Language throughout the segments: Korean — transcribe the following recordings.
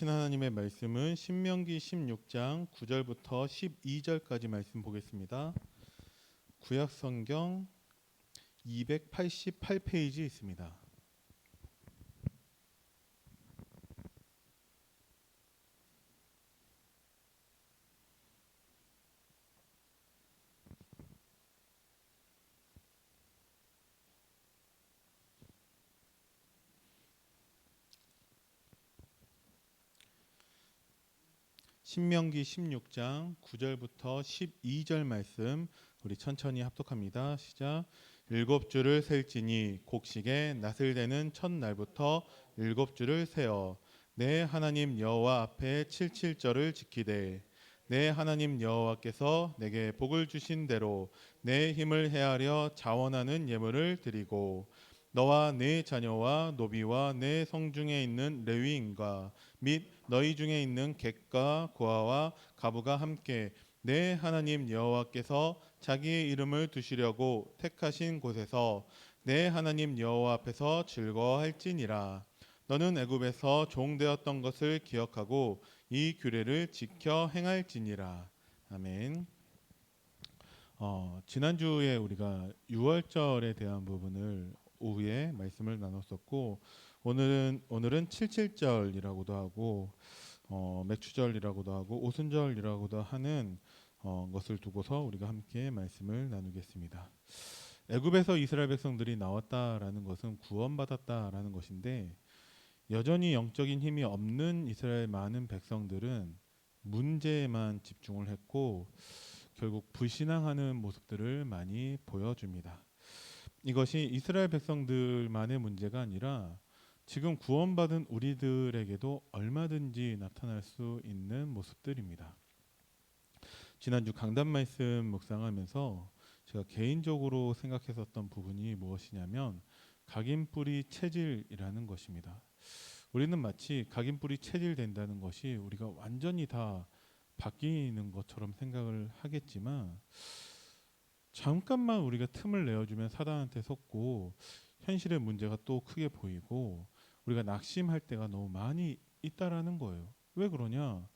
하나님의 말씀은 신명기 16장 9절부터 12절까지 말씀 보겠습니다. 구약 성경 288페이지 있습니다. 신명기 16장 9절부터 12절 말씀 우리 천천히 합독합니다. 시작. 일곱 주를 셀지니 곡식에 낫을 대는 첫날부터 일곱 주를 세어 내 하나님 여호와 앞에 칠칠절을 지키되 내 하나님 여호와께서 내게 복을 주신 대로 내 힘을 헤아려 자원하는 예물을 드리고 너와 네 자녀와 노비와 내 성중에 있는 레위인과 및 너희 중에 있는 객과 고아와 가부가 함께 내 하나님 여호와께서 자기의 이름을 두시려고 택하신 곳에서 내 하나님 여호와 앞에서 즐거워할지니라. 너는 애굽에서 종되었던 것을 기억하고 이 규례를 지켜 행할지니라. 아멘. 지난주에 우리가 유월절에 대한 부분을 오후에 말씀을 나눴었고 오늘은 칠칠절이라고도 하고 맥추절이라고도 하고 오순절이라고도 하는 것을 두고서 우리가 함께 말씀을 나누겠습니다. 애굽에서 이스라엘 백성들이 나왔다라는 것은 구원받았다라는 것인데 여전히 영적인 힘이 없는 이스라엘 많은 백성들은 문제에만 집중을 했고 결국 불신앙하는 모습들을 많이 보여줍니다. 이것이 이스라엘 백성들만의 문제가 아니라 지금 구원받은 우리들에게도 얼마든지 나타날 수 있는 모습들입니다. 지난주 강단 말씀 묵상하면서 제가 개인적으로 생각했었던 부분이 무엇이냐면 각인뿌리 체질이라는 것입니다. 우리는 마치 각인뿌리 체질된다는 것이 우리가 완전히 다 바뀌는 것처럼 생각을 하겠지만 잠깐만 우리가 틈을 내어주면 사단한테 속고 현실의 문제가 또 크게 보이고 우리가 낙심할 때가 너무 많이 있다라는 거예요. 왜 그러냐?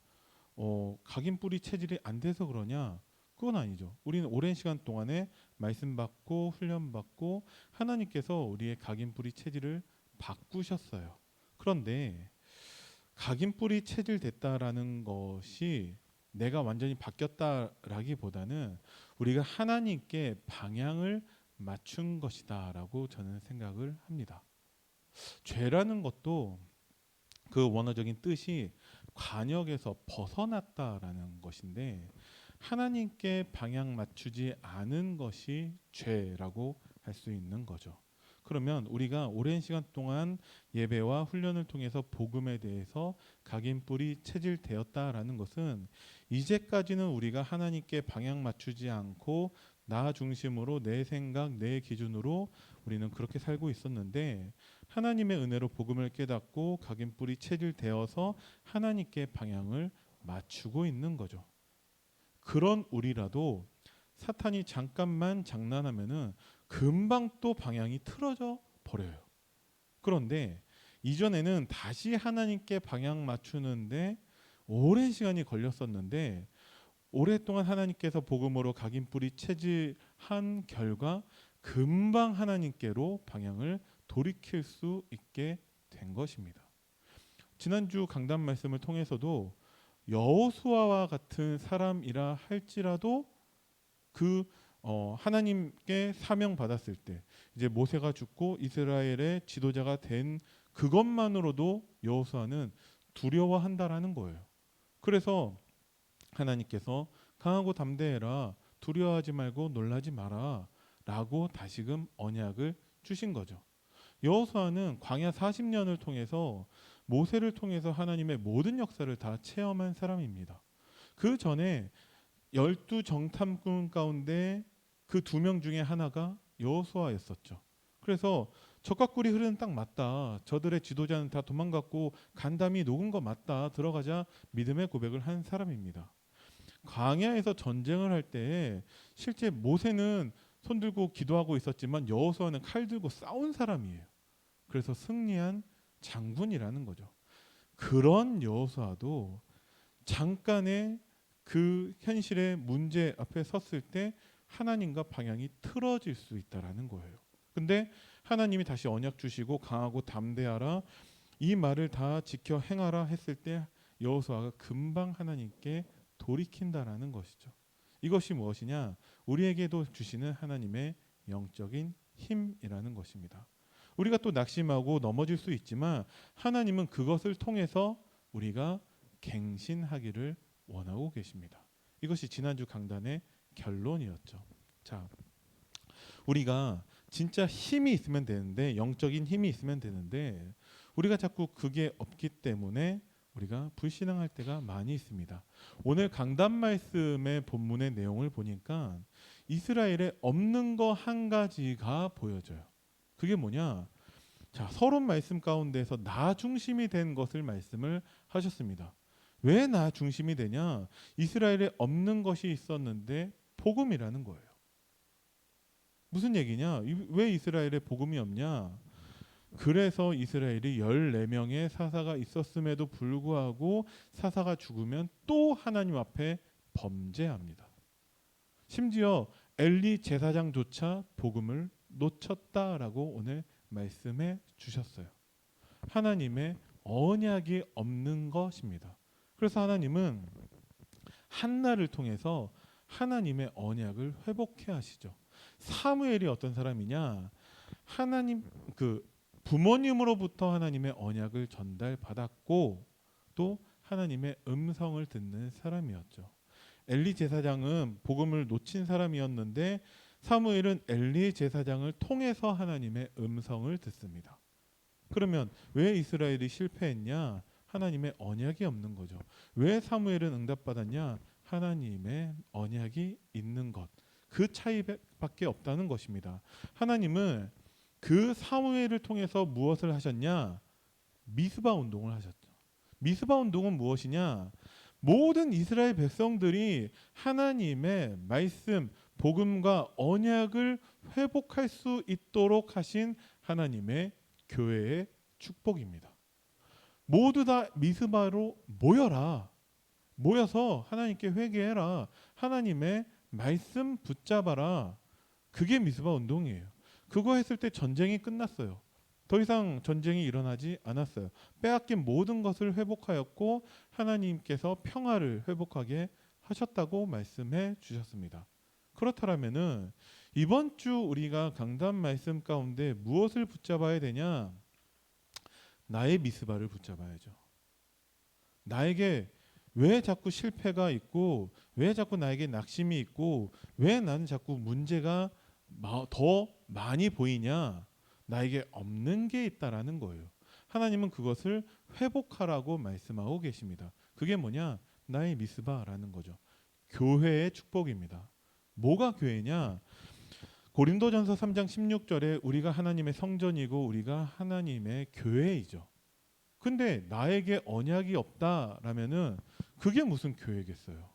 각인뿌리 체질이 안 돼서 그러냐? 그건 아니죠. 우리는 오랜 시간 동안에 말씀 받고 훈련 받고 하나님께서 우리의 각인뿌리 체질을 바꾸셨어요. 그런데 각인뿌리 체질 됐다라는 것이 내가 완전히 바뀌었다라기보다는 우리가 하나님께 방향을 맞춘 것이다라고 저는 생각을 합니다. 죄라는 것도 그 원어적인 뜻이 관역에서 벗어났다라는 것인데 하나님께 방향 맞추지 않은 것이 죄라고 할 수 있는 거죠. 그러면 우리가 오랜 시간 동안 예배와 훈련을 통해서 복음에 대해서 각인뿌리 체질되었다라는 것은 이제까지는 우리가 하나님께 방향 맞추지 않고 나 중심으로 내 생각, 내 기준으로 우리는 그렇게 살고 있었는데 하나님의 은혜로 복음을 깨닫고 각인뿌리 체질되어서 하나님께 방향을 맞추고 있는 거죠. 그런 우리라도 사탄이 잠깐만 장난하면은 금방 또 방향이 틀어져 버려요. 그런데 이전에는 다시 하나님께 방향 맞추는데 오랜 시간이 걸렸었는데 오랫동안 하나님께서 복음으로 각인뿌리 체질한 결과 금방 하나님께로 방향을 돌이킬 수 있게 된 것입니다. 지난주 강단 말씀을 통해서도 여호수아와 같은 사람이라 할지라도 그 하나님께 사명 받았을 때 이제 모세가 죽고 이스라엘의 지도자가 된 그것만으로도 여호수아는 두려워한다라는 거예요. 그래서 하나님께서 강하고 담대해라, 두려워하지 말고 놀라지 마라 라고 다시금 언약을 주신 거죠. 여호수아는 광야 40년을 통해서 모세를 통해서 하나님의 모든 역사를 다 체험한 사람입니다. 그 전에 12 정탐꾼 가운데 그 2명 중에 하나가 여호수아였었죠. 그래서 적과 꿀이 흐르는 땅 맞다. 저들의 지도자는 다 도망갔고 간담이 녹은 거 맞다. 들어가자 믿음의 고백을 한 사람입니다. 광야에서 전쟁을 할 때 실제 모세는 손 들고 기도하고 있었지만 여호수아는 칼 들고 싸운 사람이에요. 그래서 승리한 장군이라는 거죠. 그런 여호수아도 잠깐의 그 현실의 문제 앞에 섰을 때 하나님과 방향이 틀어질 수 있다라는 거예요. 근데 하나님이 다시 언약 주시고 강하고 담대하라 이 말을 다 지켜 행하라 했을 때 여호수아가 금방 하나님께 돌이킨다라는 것이죠. 이것이 무엇이냐? 우리에게도 주시는 하나님의 영적인 힘이라는 것입니다. 우리가 또 낙심하고 넘어질 수 있지만 하나님은 그것을 통해서 우리가 갱신하기를 원하고 계십니다. 이것이 지난주 강단의 결론이었죠. 자, 우리가 진짜 힘이 있으면 되는데 영적인 힘이 있으면 되는데 우리가 자꾸 그게 없기 때문에 우리가 불신앙할 때가 많이 있습니다. 오늘 강단 말씀의 본문의 내용을 보니까 이스라엘에 없는 거 한 가지가 보여져요. 그게 뭐냐? 자, 서론 말씀 가운데서 나 중심이 된 것을 말씀을 하셨습니다. 왜 나 중심이 되냐? 이스라엘에 없는 것이 있었는데 복음이라는 거예요. 무슨 얘기냐? 왜 이스라엘에 복음이 없냐? 그래서 이스라엘이 14명의 사사가 있었음에도 불구하고 사사가 죽으면 또 하나님 앞에 범죄합니다. 심지어 엘리 제사장조차 복음을 놓쳤다라고 오늘 말씀해 주셨어요. 하나님의 언약이 없는 것입니다. 그래서 하나님은 한나를 통해서 하나님의 언약을 회복해 하시죠. 사무엘이 어떤 사람이냐? 하나님 부모님으로부터 하나님의 언약을 전달받았고 또 하나님의 음성을 듣는 사람이었죠. 엘리 제사장은 복음을 놓친 사람이었는데 사무엘은 엘리 제사장을 통해서 하나님의 음성을 듣습니다. 그러면 왜 이스라엘이 실패했냐? 하나님의 언약이 없는 거죠. 왜 사무엘은 응답받았냐? 하나님의 언약이 있는 것. 그 차이밖에 없다는 것입니다. 하나님은 그 사무엘을 통해서 무엇을 하셨냐? 미스바 운동을 하셨죠. 미스바 운동은 무엇이냐? 모든 이스라엘 백성들이 하나님의 말씀, 복음과 언약을 회복할 수 있도록 하신 하나님의 교회의 축복입니다. 모두 다 미스바로 모여라. 모여서 하나님께 회개해라. 하나님의 말씀 붙잡아라. 그게 미스바 운동이에요. 그거 했을 때 전쟁이 끝났어요. 더 이상 전쟁이 일어나지 않았어요. 빼앗긴 모든 것을 회복하였고 하나님께서 평화를 회복하게 하셨다고 말씀해 주셨습니다. 그렇다면은 이번 주 우리가 강단 말씀 가운데 무엇을 붙잡아야 되냐? 나의 미스바를 붙잡아야죠. 나에게 왜 자꾸 실패가 있고 왜 자꾸 나에게 낙심이 있고 왜 나는 자꾸 문제가 더 많이 보이냐? 나에게 없는 게 있다라는 거예요. 하나님은 그것을 회복하라고 말씀하고 계십니다. 그게 뭐냐? 나의 미스바라는 거죠. 교회의 축복입니다. 뭐가 교회냐? 고린도전서 3장 16절에 우리가 하나님의 성전이고 우리가 하나님의 교회이죠. 근데 나에게 언약이 없다라면은 그게 무슨 교회겠어요?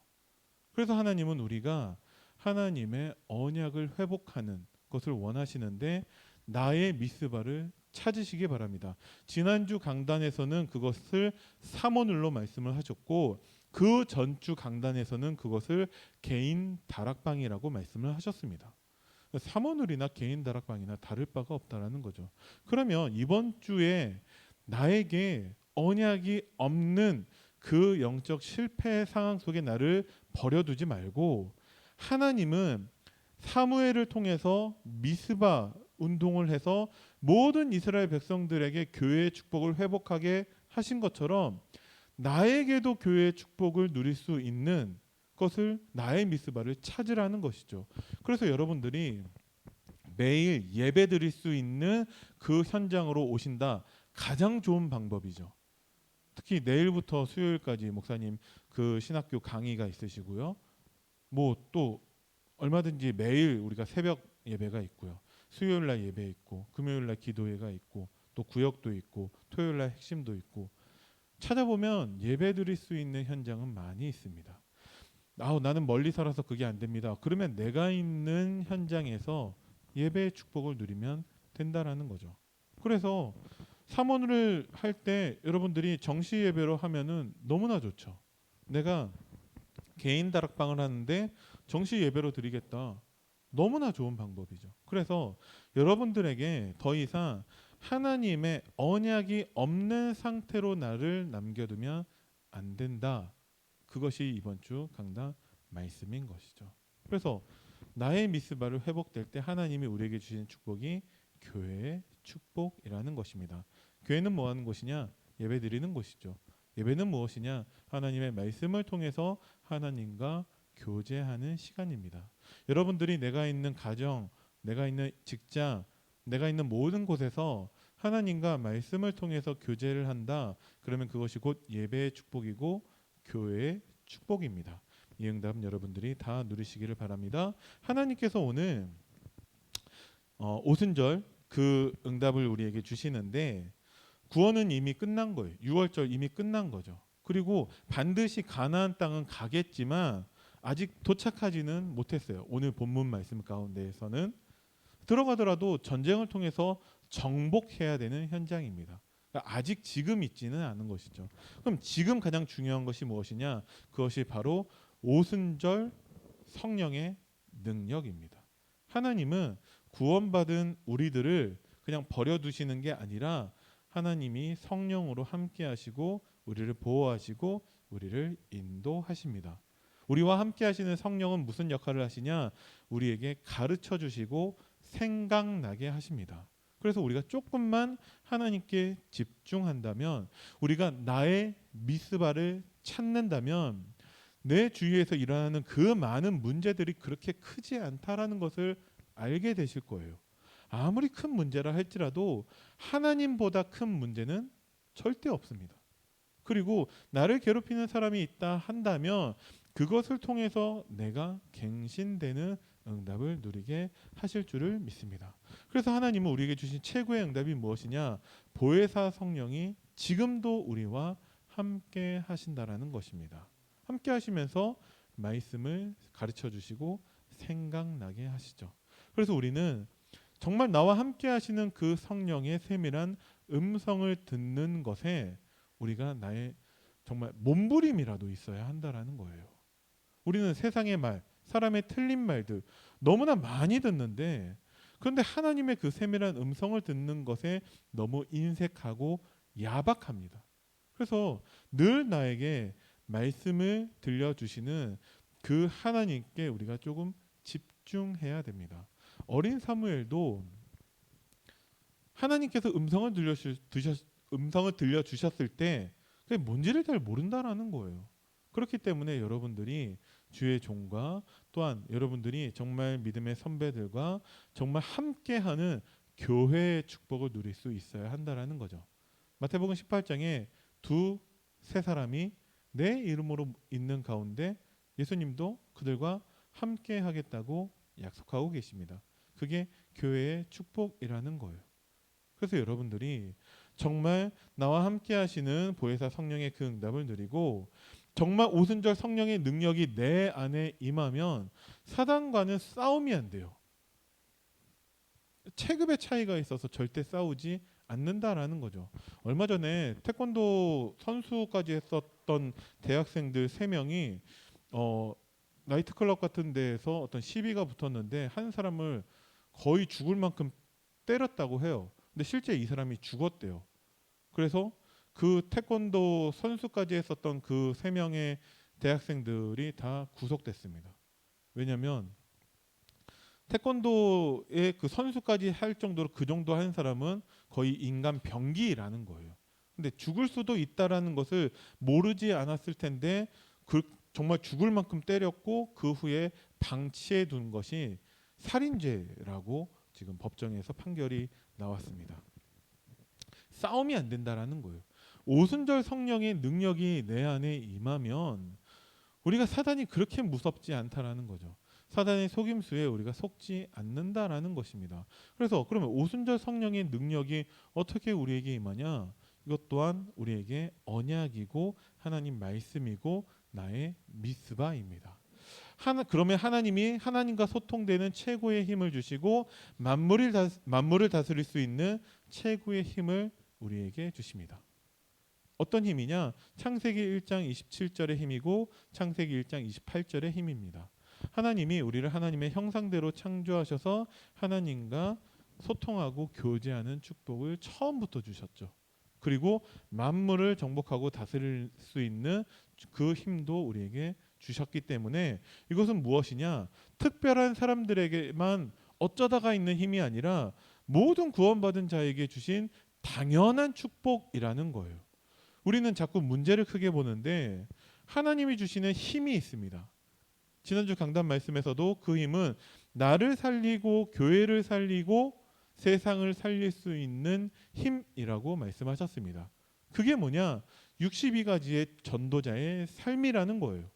그래서 하나님은 우리가 하나님의 언약을 회복하는 것을 원하시는데 나의 미스바를 찾으시기 바랍니다. 지난주 강단에서는 그것을 사모늘로 말씀을 하셨고 그 전주 강단에서는 그것을 개인 다락방이라고 말씀을 하셨습니다. 사모늘이나 개인 다락방이나 다를 바가 없다라는 거죠. 그러면 이번 주에 나에게 언약이 없는 그 영적 실패 상황 속에 나를 버려두지 말고 하나님은 사무엘을 통해서 미스바 운동을 해서 모든 이스라엘 백성들에게 교회의 축복을 회복하게 하신 것처럼 나에게도 교회의 축복을 누릴 수 있는 것을 나의 미스바를 찾으라는 것이죠. 그래서 여러분들이 매일 예배 드릴 수 있는 그 현장으로 오신다. 가장 좋은 방법이죠. 특히 내일부터 수요일까지 목사님 그 신학교 강의가 있으시고요. 뭐 또 얼마든지 매일 우리가 새벽 예배가 있고요. 수요일 날 예배 있고 금요일 날 기도회가 있고 또 구역도 있고 토요일 날 핵심도 있고 찾아보면 예배 드릴 수 있는 현장은 많이 있습니다. 나는 멀리 살아서 그게 안 됩니다. 그러면 내가 있는 현장에서 예배의 축복을 누리면 된다라는 거죠. 그래서 삼원을 할 때 여러분들이 정시 예배로 하면은 너무나 좋죠. 내가 개인 다락방을 하는데 정시 예배로 드리겠다. 너무나 좋은 방법이죠. 그래서 여러분들에게 더 이상 하나님의 언약이 없는 상태로 나를 남겨두면 안 된다. 그것이 이번 주 강단 말씀인 것이죠. 그래서 나의 미스바를 회복될 때 하나님이 우리에게 주신 축복이 교회의 축복이라는 것입니다. 교회는 뭐 하는 곳이냐? 예배 드리는 곳이죠. 예배는 무엇이냐? 하나님의 말씀을 통해서 하나님과 교제하는 시간입니다. 여러분들이 내가 있는 가정, 내가 있는 직장, 내가 있는 모든 곳에서 하나님과 말씀을 통해서 교제를 한다. 그러면 그것이 곧 예배의 축복이고 교회의 축복입니다. 이 응답 여러분들이 다 누리시기를 바랍니다. 하나님께서 오늘 오순절 그 응답을 우리에게 주시는데 구원은 이미 끝난 거예요. 6월절 이미 끝난 거죠. 그리고 반드시 가나안 땅은 가겠지만 아직 도착하지는 못했어요. 오늘 본문 말씀 가운데에서는 들어가더라도 전쟁을 통해서 정복해야 되는 현장입니다. 그러니까 아직 지금 있지는 않은 것이죠. 그럼 지금 가장 중요한 것이 무엇이냐? 그것이 바로 오순절 성령의 능력입니다. 하나님은 구원받은 우리들을 그냥 버려두시는 게 아니라 하나님이 성령으로 함께 하시고 우리를 보호하시고 우리를 인도하십니다. 우리와 함께 하시는 성령은 무슨 역할을 하시냐? 우리에게 가르쳐 주시고 생각나게 하십니다. 그래서 우리가 조금만 하나님께 집중한다면, 우리가 나의 미스바를 찾는다면 내 주위에서 일어나는 그 많은 문제들이 그렇게 크지 않다라는 것을 알게 되실 거예요. 아무리 큰 문제라 할지라도 하나님보다 큰 문제는 절대 없습니다. 그리고 나를 괴롭히는 사람이 있다 한다면 그것을 통해서 내가 갱신되는 응답을 누리게 하실 줄을 믿습니다. 그래서 하나님은 우리에게 주신 최고의 응답이 무엇이냐? 보혜사 성령이 지금도 우리와 함께 하신다라는 것입니다. 함께 하시면서 말씀을 가르쳐 주시고 생각나게 하시죠. 그래서 우리는 정말 나와 함께 하시는 그 성령의 세밀한 음성을 듣는 것에 우리가 나의 정말 몸부림이라도 있어야 한다라는 거예요. 우리는 세상의 말, 사람의 틀린 말들 너무나 많이 듣는데, 그런데 하나님의 그 세밀한 음성을 듣는 것에 너무 인색하고 야박합니다. 그래서 늘 나에게 말씀을 들려주시는 그 하나님께 우리가 조금 집중해야 됩니다. 어린 사무엘도 하나님께서 음성을 들려주셨을 때 그게 뭔지를 잘 모른다라는 거예요. 그렇기 때문에 여러분들이 주의 종과 또한 여러분들이 정말 믿음의 선배들과 정말 함께하는 교회의 축복을 누릴 수 있어야 한다라는 거죠. 마태복음 18장에 세 사람이 내 이름으로 있는 가운데 예수님도 그들과 함께 하겠다고 약속하고 계십니다. 그게 교회의 축복이라는 거예요. 그래서 여러분들이 정말 나와 함께 하시는 보혜사 성령의 그 응답을 누리고 정말 오순절 성령의 능력이 내 안에 임하면 사단과는 싸움이 안 돼요. 체급의 차이가 있어서 절대 싸우지 않는다라는 거죠. 얼마 전에 태권도 선수까지 했었던 대학생들 3명이 나이트클럽 같은 데에서 어떤 시비가 붙었는데 한 사람을 거의 죽을 만큼 때렸다고 해요. 근데 실제 이 사람이 죽었대요. 그래서 그 태권도 선수까지 했었던 그 3명의 대학생들이 다 구속됐습니다. 왜냐하면 태권도의 그 선수까지 할 정도로 그 정도 한 사람은 거의 인간 병기라는 거예요. 근데 죽을 수도 있다라는 것을 모르지 않았을 텐데 정말 죽을 만큼 때렸고 그 후에 방치해 둔 것이 살인죄라고 지금 법정에서 판결이 나왔습니다. 싸움이 안 된다라는 거예요. 오순절 성령의 능력이 내 안에 임하면 우리가 사단이 그렇게 무섭지 않다라는 거죠. 사단의 속임수에 우리가 속지 않는다라는 것입니다. 그래서 그러면 오순절 성령의 능력이 어떻게 우리에게 임하냐? 이것 또한 우리에게 언약이고 하나님 말씀이고 나의 미스바입니다. 그러면 하나님이 하나님과 소통되는 최고의 힘을 주시고 만물을 다스릴 수 있는 최고의 힘을 우리에게 주십니다. 어떤 힘이냐? 창세기 1장 27절의 힘이고 창세기 1장 28절의 힘입니다. 하나님이 우리를 하나님의 형상대로 창조하셔서 하나님과 소통하고 교제하는 축복을 처음부터 주셨죠. 그리고 만물을 정복하고 다스릴 수 있는 그 힘도 우리에게 주셨기 때문에 이것은 무엇이냐? 특별한 사람들에게만 어쩌다가 있는 힘이 아니라 모든 구원받은 자에게 주신 당연한 축복이라는 거예요. 우리는 자꾸 문제를 크게 보는데 하나님이 주시는 힘이 있습니다. 지난주 강단 말씀에서도 그 힘은 나를 살리고 교회를 살리고 세상을 살릴 수 있는 힘이라고 말씀하셨습니다. 그게 뭐냐? 62가지의 전도자의 삶이라는 거예요.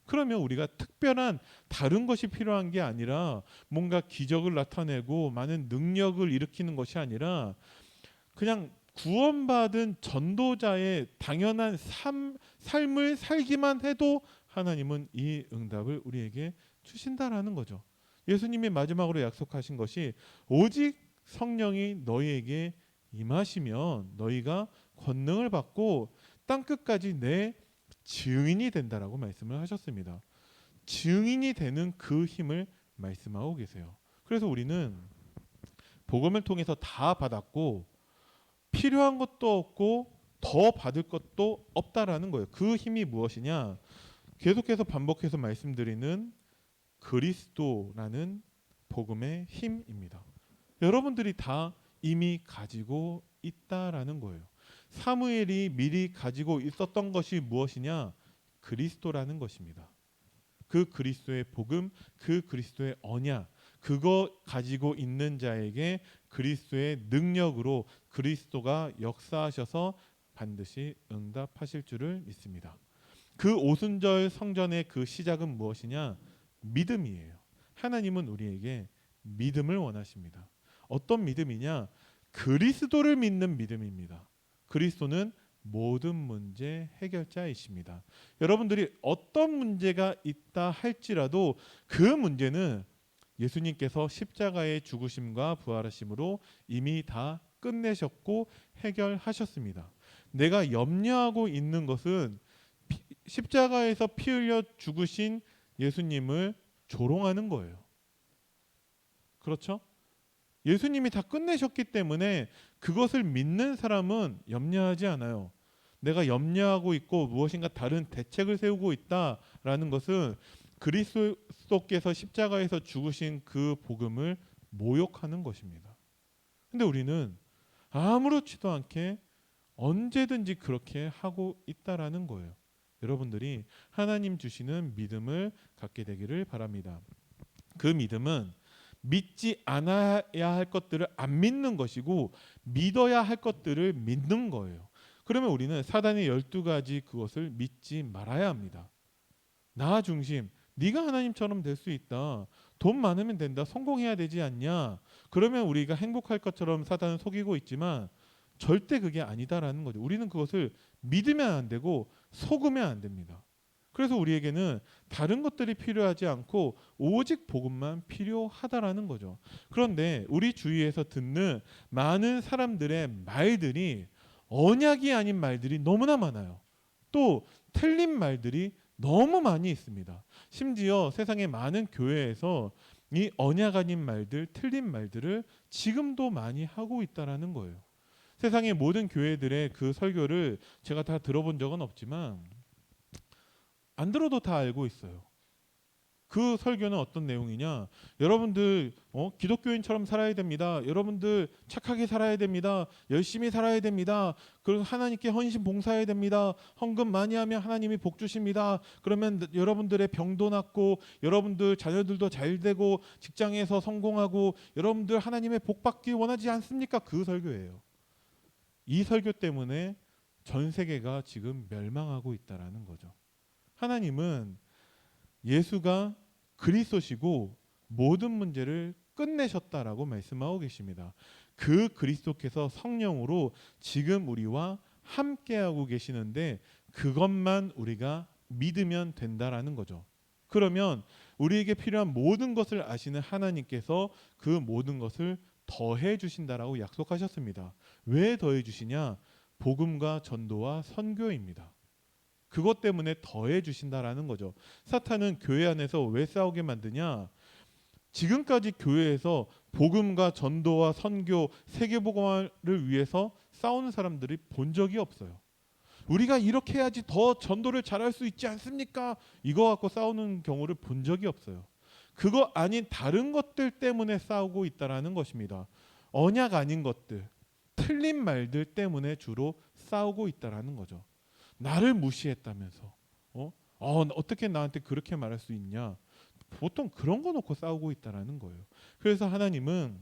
그러면 우리가 특별한 다른 것이 필요한 게 아니라 뭔가 기적을 나타내고 많은 능력을 일으키는 것이 아니라 그냥 구원받은 전도자의 당연한 삶을 살기만 해도 하나님은 이 응답을 우리에게 주신다라는 거죠. 예수님이 마지막으로 약속하신 것이 오직 성령이 너희에게 임하시면 너희가 권능을 받고 땅끝까지 내 증인이 된다라고 말씀을 하셨습니다. 증인이 되는 그 힘을 말씀하고 계세요. 그래서 우리는 복음을 통해서 다 받았고 필요한 것도 없고 더 받을 것도 없다라는 거예요. 그 힘이 무엇이냐? 계속해서 반복해서 말씀드리는 그리스도라는 복음의 힘입니다. 여러분들이 다 이미 가지고 있다라는 거예요. 사무엘이 미리 가지고 있었던 것이 무엇이냐? 그리스도라는 것입니다. 그 그리스도의 복음, 그 그리스도의 언약, 그거 가지고 있는 자에게 그리스도의 능력으로 그리스도가 역사하셔서 반드시 응답하실 줄을 믿습니다. 그 오순절 성전의 그 시작은 무엇이냐? 믿음이에요. 하나님은 우리에게 믿음을 원하십니다. 어떤 믿음이냐? 그리스도를 믿는 믿음입니다. 그리스도는 모든 문제 해결자이십니다. 여러분들이 어떤 문제가 있다 할지라도 그 문제는 예수님께서 십자가의 죽으심과 부활하심으로 이미 다 끝내셨고 해결하셨습니다. 내가 염려하고 있는 것은 십자가에서 피 흘려 죽으신 예수님을 조롱하는 거예요. 그렇죠? 예수님이 다 끝내셨기 때문에 그것을 믿는 사람은 염려하지 않아요. 내가 염려하고 있고 무엇인가 다른 대책을 세우고 있다라는 것은 그리스도께서 십자가에서 죽으신 그 복음을 모욕하는 것입니다. 근데 우리는 아무렇지도 않게 언제든지 그렇게 하고 있다라는 거예요. 여러분들이 하나님 주시는 믿음을 갖게 되기를 바랍니다. 그 믿음은 믿지 않아야 할 것들을 안 믿는 것이고 믿어야 할 것들을 믿는 거예요. 그러면 우리는 사단의 12가지 그것을 믿지 말아야 합니다. 나 중심, 네가 하나님처럼 될 수 있다. 돈 많으면 된다. 성공해야 되지 않냐. 그러면 우리가 행복할 것처럼 사단은 속이고 있지만 절대 그게 아니다라는 거죠. 우리는 그것을 믿으면 안 되고 속으면 안 됩니다. 그래서 우리에게는 다른 것들이 필요하지 않고 오직 복음만 필요하다라는 거죠. 그런데 우리 주위에서 듣는 많은 사람들의 말들이 언약이 아닌 말들이 너무나 많아요. 또 틀린 말들이 너무 많이 있습니다. 심지어 세상의 많은 교회에서 이 언약 아닌 말들, 틀린 말들을 지금도 많이 하고 있다라는 거예요. 세상의 모든 교회들의 그 설교를 제가 다 들어본 적은 없지만 안 들어도 다 알고 있어요. 그 설교는 어떤 내용이냐? 여러분들 기독교인처럼 살아야 됩니다. 여러분들 착하게 살아야 됩니다. 열심히 살아야 됩니다. 그리고 하나님께 헌신 봉사해야 됩니다. 헌금 많이 하면 하나님이 복 주십니다. 그러면 여러분들의 병도 낫고 여러분들 자녀들도 잘 되고 직장에서 성공하고 여러분들 하나님의 복 받기 원하지 않습니까? 그 설교예요. 이 설교 때문에 전 세계가 지금 멸망하고 있다라는 거죠. 하나님은 예수가 그리스도시고 모든 문제를 끝내셨다라고 말씀하고 계십니다. 그 그리스도께서 성령으로 지금 우리와 함께하고 계시는데 그것만 우리가 믿으면 된다라는 거죠. 그러면 우리에게 필요한 모든 것을 아시는 하나님께서 그 모든 것을 더해 주신다라고 약속하셨습니다. 왜 더해 주시냐? 복음과 전도와 선교입니다. 그것 때문에 더해 주신다라는 거죠. 사탄은 교회 안에서 왜 싸우게 만드냐? 지금까지 교회에서 복음과 전도와 선교, 세계복음화를 위해서 싸우는 사람들이 본 적이 없어요. 우리가 이렇게 해야지 더 전도를 잘할 수 있지 않습니까? 이거 갖고 싸우는 경우를 본 적이 없어요. 그거 아닌 다른 것들 때문에 싸우고 있다라는 것입니다. 언약 아닌 것들, 틀린 말들 때문에 주로 싸우고 있다라는 거죠. 나를 무시했다면서, 어떻게 나한테 그렇게 말할 수 있냐? 보통 그런 거 놓고 싸우고 있다라는 거예요. 그래서 하나님은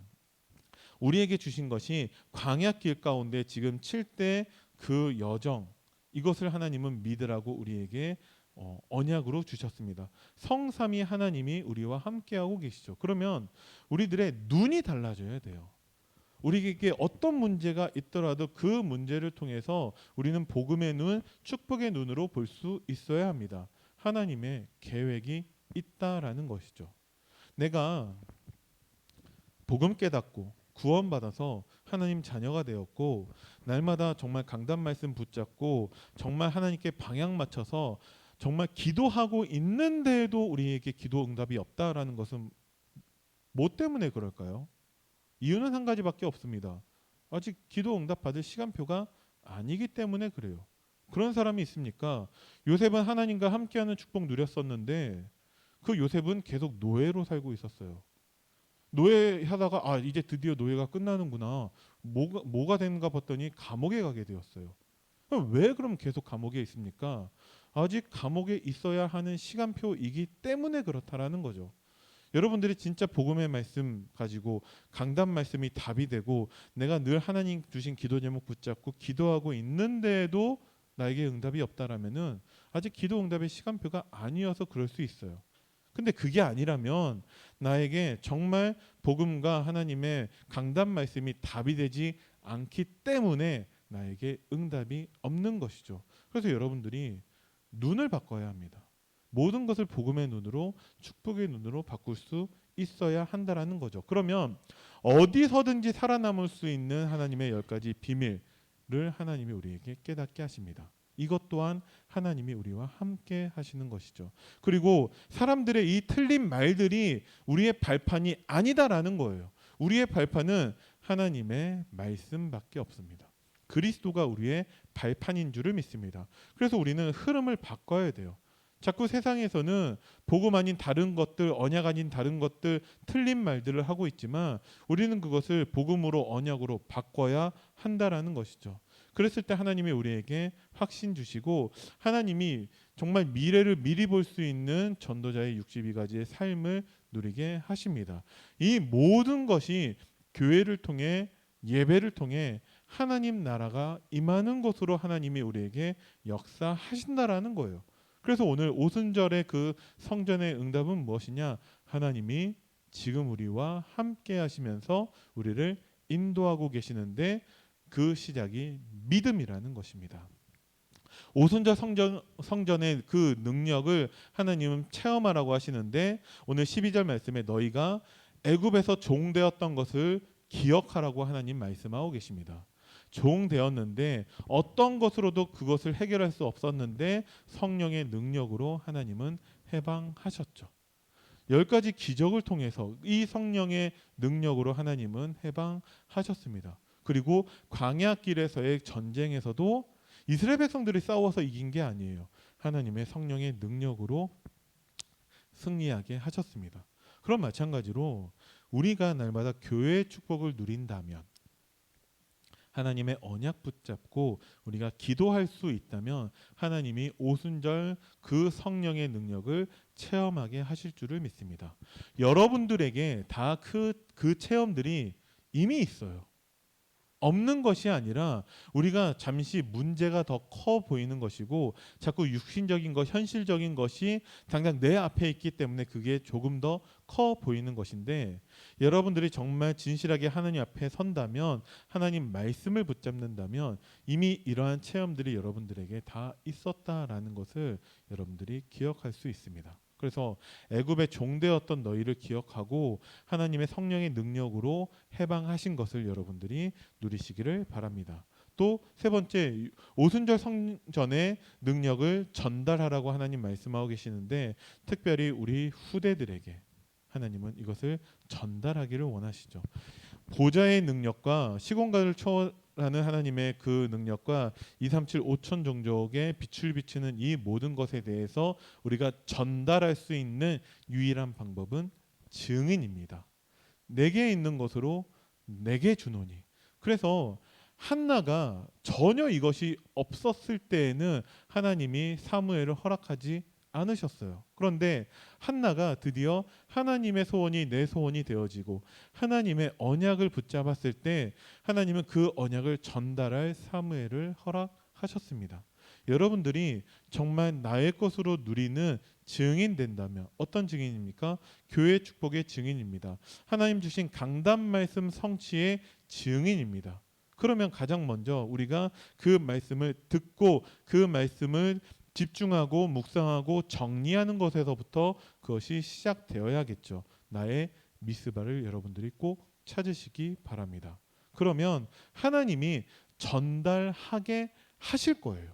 우리에게 주신 것이 광야길 가운데 지금 칠 때 그 여정, 이것을 하나님은 믿으라고 우리에게 언약으로 주셨습니다. 성삼위 하나님이 우리와 함께하고 계시죠. 그러면 우리들의 눈이 달라져야 돼요. 우리에게 어떤 문제가 있더라도 그 문제를 통해서 우리는 복음의 눈, 축복의 눈으로 볼 수 있어야 합니다. 하나님의 계획이 있다라는 것이죠. 내가 복음 깨닫고 구원받아서 하나님 자녀가 되었고 날마다 정말 강단 말씀 붙잡고 정말 하나님께 방향 맞춰서 정말 기도하고 있는데도 우리에게 기도 응답이 없다라는 것은 뭐 때문에 그럴까요? 이유는 한 가지밖에 없습니다. 아직 기도 응답 받을 시간표가 아니기 때문에 그래요. 그런 사람이 있습니까? 요셉은 하나님과 함께하는 축복 누렸었는데 그 요셉은 계속 노예로 살고 있었어요. 노예하다가 이제 드디어 노예가 끝나는구나. 뭐가 되는가 봤더니 감옥에 가게 되었어요. 왜 그럼 계속 감옥에 있습니까? 아직 감옥에 있어야 하는 시간표이기 때문에 그렇다라는 거죠. 여러분들이 진짜 복음의 말씀 가지고 강단 말씀이 답이 되고 내가 늘 하나님 주신 기도 제목 붙잡고 기도하고 있는데도 나에게 응답이 없다라면은 아직 기도 응답의 시간표가 아니어서 그럴 수 있어요. 근데 그게 아니라면 나에게 정말 복음과 하나님의 강단 말씀이 답이 되지 않기 때문에 나에게 응답이 없는 것이죠. 그래서 여러분들이 눈을 바꿔야 합니다. 모든 것을 복음의 눈으로 축복의 눈으로 바꿀 수 있어야 한다라는 거죠. 그러면 어디서든지 살아남을 수 있는 하나님의 10가지 비밀을 하나님이 우리에게 깨닫게 하십니다. 이것 또한 하나님이 우리와 함께 하시는 것이죠. 그리고 사람들의 이 틀린 말들이 우리의 발판이 아니다라는 거예요. 우리의 발판은 하나님의 말씀밖에 없습니다. 그리스도가 우리의 발판인 줄을 믿습니다. 그래서 우리는 흐름을 바꿔야 돼요. 자꾸 세상에서는 복음 아닌 다른 것들, 언약 아닌 다른 것들, 틀린 말들을 하고 있지만 우리는 그것을 복음으로 언약으로 바꿔야 한다라는 것이죠. 그랬을 때 하나님이 우리에게 확신 주시고 하나님이 정말 미래를 미리 볼 수 있는 전도자의 62가지의 삶을 누리게 하십니다. 이 모든 것이 교회를 통해 예배를 통해 하나님 나라가 임하는 것으로 하나님이 우리에게 역사하신다라는 거예요. 그래서 오늘 오순절의 그 성전의 응답은 무엇이냐? 하나님이 지금 우리와 함께 하시면서 우리를 인도하고 계시는데 그 시작이 믿음이라는 것입니다. 오순절 성전의 그 능력을 하나님은 체험하라고 하시는데 오늘 12절 말씀에 너희가 애굽에서 종되었던 것을 기억하라고 하나님 말씀하고 계십니다. 종되었는데 어떤 것으로도 그것을 해결할 수 없었는데 성령의 능력으로 하나님은 해방하셨죠. 10가지 기적을 통해서 이 성령의 능력으로 하나님은 해방하셨습니다. 그리고 광야길에서의 전쟁에서도 이스라엘 백성들이 싸워서 이긴 게 아니에요. 하나님의 성령의 능력으로 승리하게 하셨습니다. 그럼 마찬가지로 우리가 날마다 교회의 축복을 누린다면 하나님의 언약 붙잡고 우리가 기도할 수 있다면 하나님이 오순절 그 성령의 능력을 체험하게 하실 줄을 믿습니다. 여러분들에게 다 그 체험들이 이미 있어요. 없는 것이 아니라 우리가 잠시 문제가 더 커 보이는 것이고 자꾸 육신적인 것, 현실적인 것이 당장 내 앞에 있기 때문에 그게 조금 더 커 보이는 것인데 여러분들이 정말 진실하게 하나님 앞에 선다면 하나님 말씀을 붙잡는다면 이미 이러한 체험들이 여러분들에게 다 있었다라는 것을 여러분들이 기억할 수 있습니다. 그래서 애굽의 종되었던 너희를 기억하고 하나님의 성령의 능력으로 해방하신 것을 여러분들이 누리시기를 바랍니다. 또 세 번째, 오순절 성전의 능력을 전달하라고 하나님 말씀하고 계시는데, 특별히 우리 후대들에게 하나님은 이것을 전달하기를 원하시죠. 보좌의 능력과 시공간을 초월하는 하나님의 그 능력과 237 5천 종족에 빛을 비추는 이 모든 것에 대해서 우리가 전달할 수 있는 유일한 방법은 증인입니다. 내게 있는 것으로 내게 주노니. 그래서 한나가 전혀 이것이 없었을 때에는 하나님이 사무엘을 허락하지 않으셨어요. 그런데 한나가 드디어 하나님의 소원이 내 소원이 되어지고 하나님의 언약을 붙잡았을 때 하나님은 그 언약을 전달할 사무엘을 허락하셨습니다. 여러분들이 정말 나의 것으로 누리는 증인 된다면 어떤 증인입니까? 교회 축복의 증인입니다. 하나님 주신 강단 말씀 성취의 증인입니다. 그러면 가장 먼저 우리가 그 말씀을 듣고 그 말씀을 집중하고 묵상하고 정리하는 것에서부터 그것이 시작되어야겠죠. 나의 미스바를 여러분들이 꼭 찾으시기 바랍니다. 그러면 하나님이 전달하게 하실 거예요.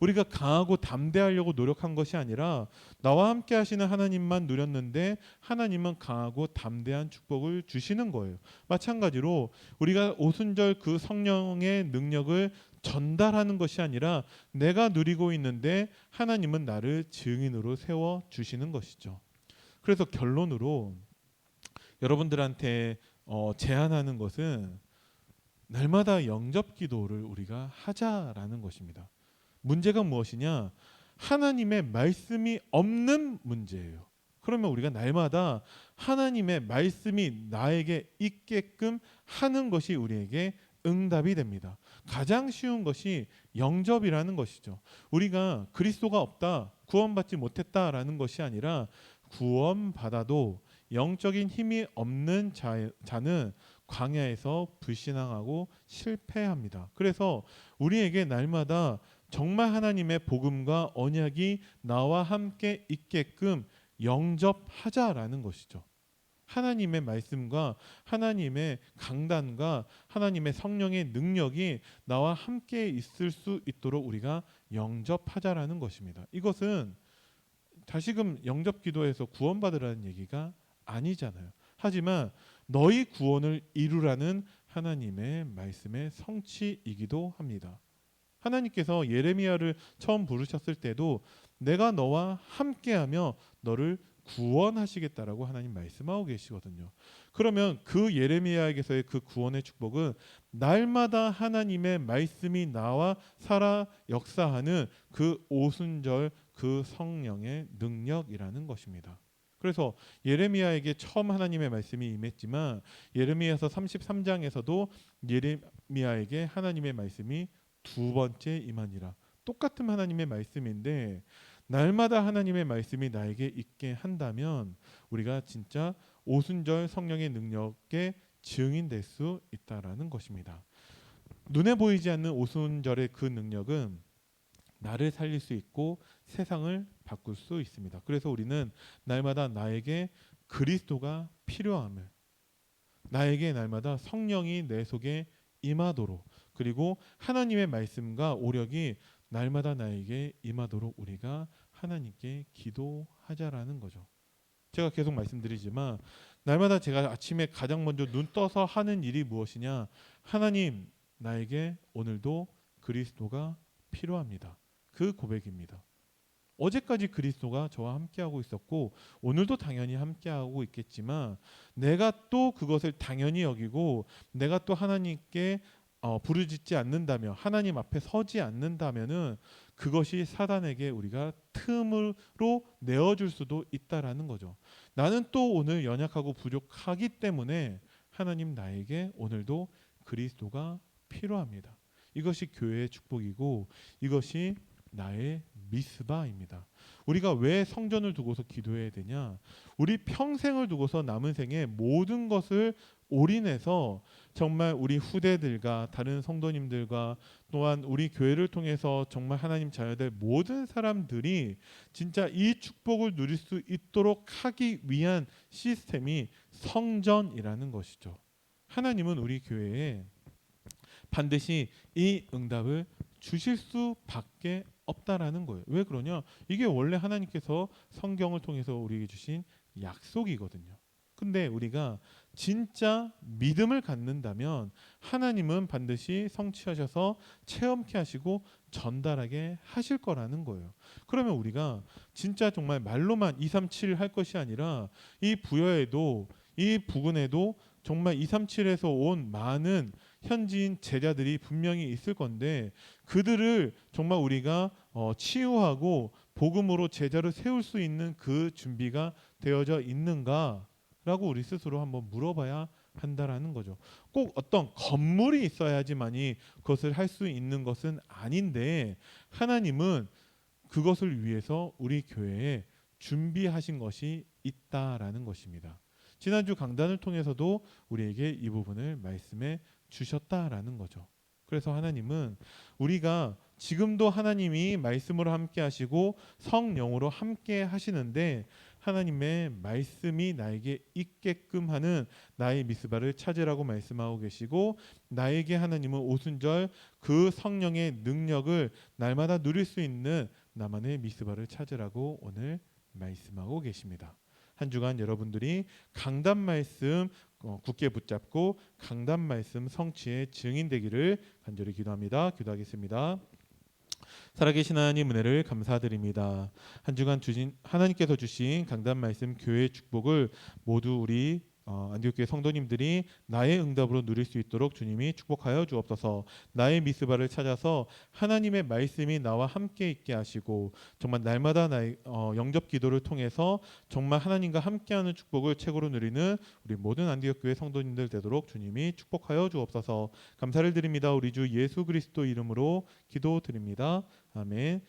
우리가 강하고 담대하려고 노력한 것이 아니라 나와 함께 하시는 하나님만 누렸는데 하나님은 강하고 담대한 축복을 주시는 거예요. 마찬가지로 우리가 오순절 그 성령의 능력을 전달하는 것이 아니라 내가 누리고 있는데 하나님은 나를 증인으로 세워 주시는 것이죠. 그래서 결론으로 여러분들한테 제안하는 것은 날마다 영접 기도를 우리가 하자라는 것입니다. 문제가 무엇이냐? 하나님의 말씀이 없는 문제예요. 그러면 우리가 날마다 하나님의 말씀이 나에게 있게끔 하는 것이 우리에게 응답이 됩니다. 가장 쉬운 것이 영접이라는 것이죠. 우리가 그리스도가 없다, 구원받지 못했다라는 것이 아니라 구원받아도 영적인 힘이 없는 자는 광야에서 불신앙하고 실패합니다. 그래서 우리에게 날마다 정말 하나님의 복음과 언약이 나와 함께 있게끔 영접하자라는 것이죠. 하나님의 말씀과 하나님의 강단과 하나님의 성령의 능력이 나와 함께 있을 수 있도록 우리가 영접하자라는 것입니다. 이것은 다시금 영접 기도에서 구원받으라는 얘기가 아니잖아요. 하지만 너희 구원을 이루라는 하나님의 말씀의 성취이기도 합니다. 하나님께서 예레미야를 처음 부르셨을 때도 내가 너와 함께하며 너를 구원하시겠다라고 하나님 말씀하고 계시거든요. 그러면 그 예레미야에게서의 그 구원의 축복은 날마다 하나님의 말씀이 나와 살아 역사하는 그 오순절 그 성령의 능력이라는 것입니다. 그래서 예레미야에게 처음 하나님의 말씀이 임했지만 예레미야서 33장에서도 예레미야에게 하나님의 말씀이 두 번째 임하니라. 똑같은 하나님의 말씀인데 날마다 하나님의 말씀이 나에게 있게 한다면 우리가 진짜 오순절 성령의 능력에 증인될 수 있다라는 것입니다. 눈에 보이지 않는 오순절의 그 능력은 나를 살릴 수 있고 세상을 바꿀 수 있습니다. 그래서 우리는 날마다 나에게 그리스도가 필요함을, 나에게 날마다 성령이 내 속에 임하도록, 그리고 하나님의 말씀과 오력이 날마다 나에게 임하도록 우리가 하나님께 기도하자라는 거죠. 제가 계속 말씀드리지만 날마다 제가 아침에 가장 먼저 눈 떠서 하는 일이 무엇이냐? 하나님, 나에게 오늘도 그리스도가 필요합니다. 그 고백입니다. 어제까지 그리스도가 저와 함께하고 있었고 오늘도 당연히 함께하고 있겠지만 내가 또 그것을 당연히 여기고 내가 또 하나님께 부르짖지 않는다면, 하나님 앞에 서지 않는다면은 그것이 사단에게 우리가 틈으로 내어줄 수도 있다라는 거죠. 나는 또 오늘 연약하고 부족하기 때문에 하나님, 나에게 오늘도 그리스도가 필요합니다. 이것이 교회의 축복이고 이것이 나의 미스바입니다. 우리가 왜 성전을 두고서 기도해야 되냐? 우리 평생을 두고서 남은 생에 모든 것을 올인해서 정말 우리 후대들과 다른 성도님들과 또한 우리 교회를 통해서 정말 하나님 자녀들 모든 사람들이 진짜 이 축복을 누릴 수 있도록 하기 위한 시스템이 성전이라는 것이죠. 하나님은 우리 교회에 반드시 이 응답을 주실 수밖에 없다라는 거예요. 왜 그러냐? 이게 원래 하나님께서 성경을 통해서 우리에게 주신 약속이거든요. 근데 우리가 진짜 믿음을 갖는다면 하나님은 반드시 성취하셔서 체험케 하시고 전달하게 하실 거라는 거예요. 그러면 우리가 진짜 정말 말로만 237 할 것이 아니라 이 부여에도 이 부근에도 정말 237에서 온 많은 현지인 제자들이 분명히 있을 건데 그들을 정말 우리가 치유하고 복음으로 제자를 세울 수 있는 그 준비가 되어져 있는가라고 우리 스스로 한번 물어봐야 한다라는 거죠. 꼭 어떤 건물이 있어야지만이 그것을 할 수 있는 것은 아닌데 하나님은 그것을 위해서 우리 교회에 준비하신 것이 있다라는 것입니다. 지난주 강단을 통해서도 우리에게 이 부분을 말씀해 주셨다라는 거죠. 그래서 하나님은 우리가 지금도 하나님이 말씀으로 함께 하시고 성령으로 함께 하시는데 하나님의 말씀이 나에게 있게끔 하는 나의 미스바를 찾으라고 말씀하고 계시고 나에게 하나님은 오순절 그 성령의 능력을 날마다 누릴 수 있는 나만의 미스바를 찾으라고 오늘 말씀하고 계십니다. 한 주간 여러분들이 강단 말씀 굳게 붙잡고 강단 말씀 성취의 증인 되기를 간절히 기도합니다. 기도하겠습니다. 살아계신 하나님 은혜를 감사드립니다. 한 주간 주신 하나님께서 주신 강단 말씀 교회의 축복을 모두 우리 안디옥교회 성도님들이 나의 응답으로 누릴 수 있도록 주님이 축복하여 주옵소서. 나의 미스바를 찾아서 하나님의 말씀이 나와 함께 있게 하시고 정말 날마다 나의 영접 기도를 통해서 정말 하나님과 함께하는 축복을 최고로 누리는 우리 모든 안디옥교회 성도님들 되도록 주님이 축복하여 주옵소서. 감사를 드립니다. 우리 주 예수 그리스도 이름으로 기도드립니다. 아멘.